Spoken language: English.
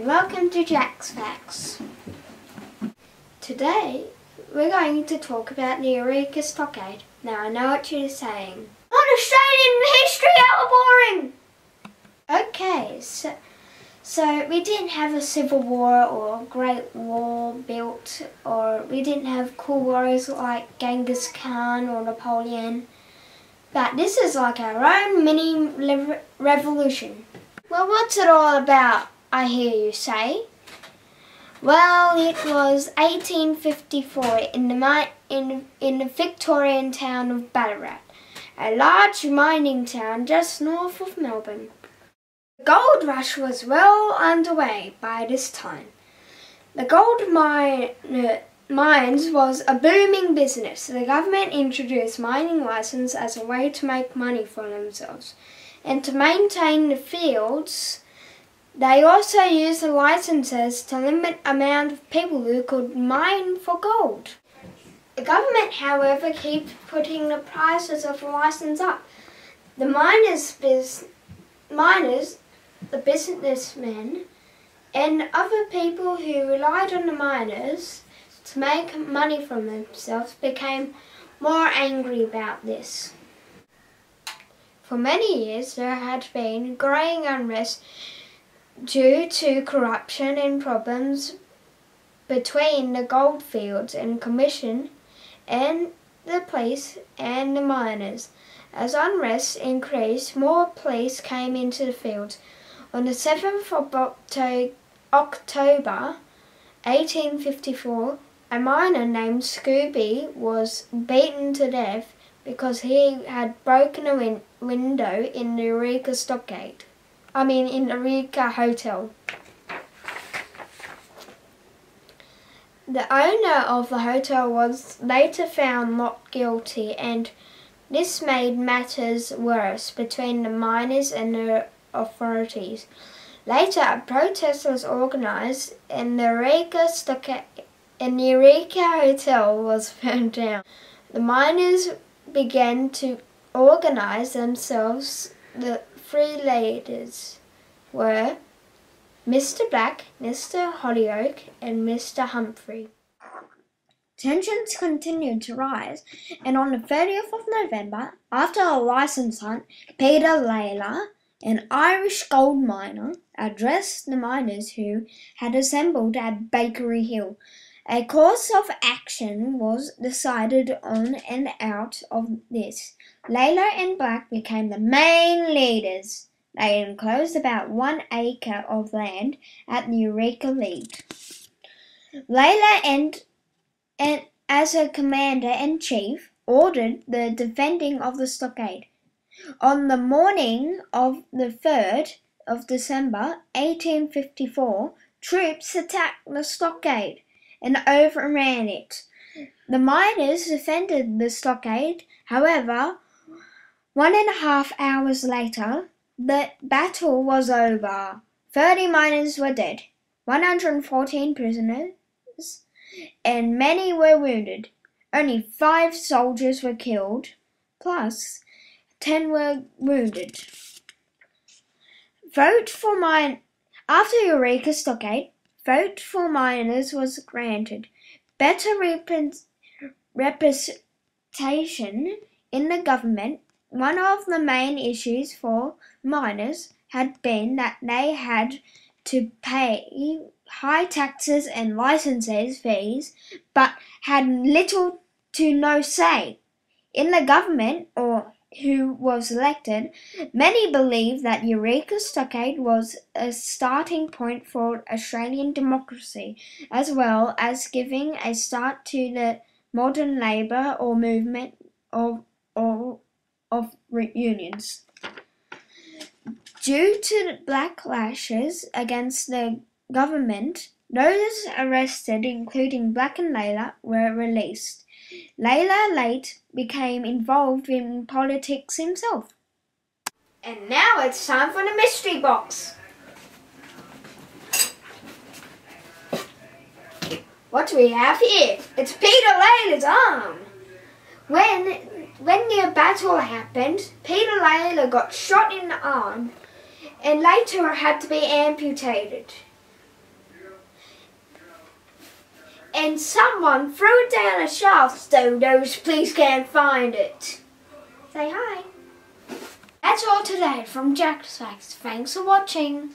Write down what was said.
and welcome to Jack's Facts. Today we're going to talk about the Eureka Stockade. Now I know what you're saying. Not Australian history, how boring! Okay, so we didn't have a civil war or a great war built, or we didn't have cool warriors like Genghis Khan or Napoleon. But this is like our own mini revolution. Well, what's it all about, I hear you say? Well, it was 1854 in the Victorian town of Ballarat, a large mining town just north of Melbourne. The gold rush was well underway by this time. The gold mines was a booming business. The government introduced mining license as a way to make money for themselves. And to maintain the fields, they also used the licenses to limit the amount of people who could mine for gold. The government, however, keeps putting the prices of the license up. The the businessmen, and other people who relied on the miners to make money for themselves became more angry about this. For many years there had been growing unrest due to corruption and problems between the goldfields and commission and the police and the miners. As unrest increased, more police came into the fields. On the 7th of October 1854, a miner named Scooby was beaten to death because he had broken a window in the Eureka Stockade. In the Eureka Hotel. The owner of the hotel was later found not guilty, and this made matters worse between the miners and the authorities. Later, a protest was organised and the Eureka Stockade and the Eureka Hotel was burned down. The miners began to organise themselves. The three leaders were Mr. Black, Mr. Hollyoake and Mr. Humphrey. Tensions continued to rise, and on the 30th of November, after a licence hunt, Peter Lalor, an Irish gold miner, addressed the miners who had assembled at Bakery Hill. A course of action was decided on, and out of this, Lalor and Black became the main leaders. They enclosed about 1 acre of land at the Eureka Lead. Lalor and as a commander-in-chief, ordered the defending of the stockade. On the morning of the 3rd of December 1854, troops attacked the stockade and overran it. The miners defended the stockade. However, 1.5 hours later, the battle was over. 30 miners were dead, 114 prisoners, and many were wounded. Only 5 soldiers were killed, plus 10 were wounded. After Eureka Stockade, vote for miners was granted. Better representation in the government. One of the main issues for miners had been that they had to pay high taxes and licenses fees, but had little to no say in the government or who was elected. Many believed that Eureka Stockade was a starting point for Australian democracy, as well as giving a start to the modern labour or movement of unions. Due to the backlashes against the government, those arrested, including Black and Lalor, were released. Lalor late became involved in politics himself. And now it's time for the mystery box. What do we have here? It's Peter Lalor's arm. When the battle happened, Peter Lalor got shot in the arm and later had to be amputated. and someone threw it down a shaft so those police can't find it. Say hi. That's all today from Jack's Facts. Thanks for watching.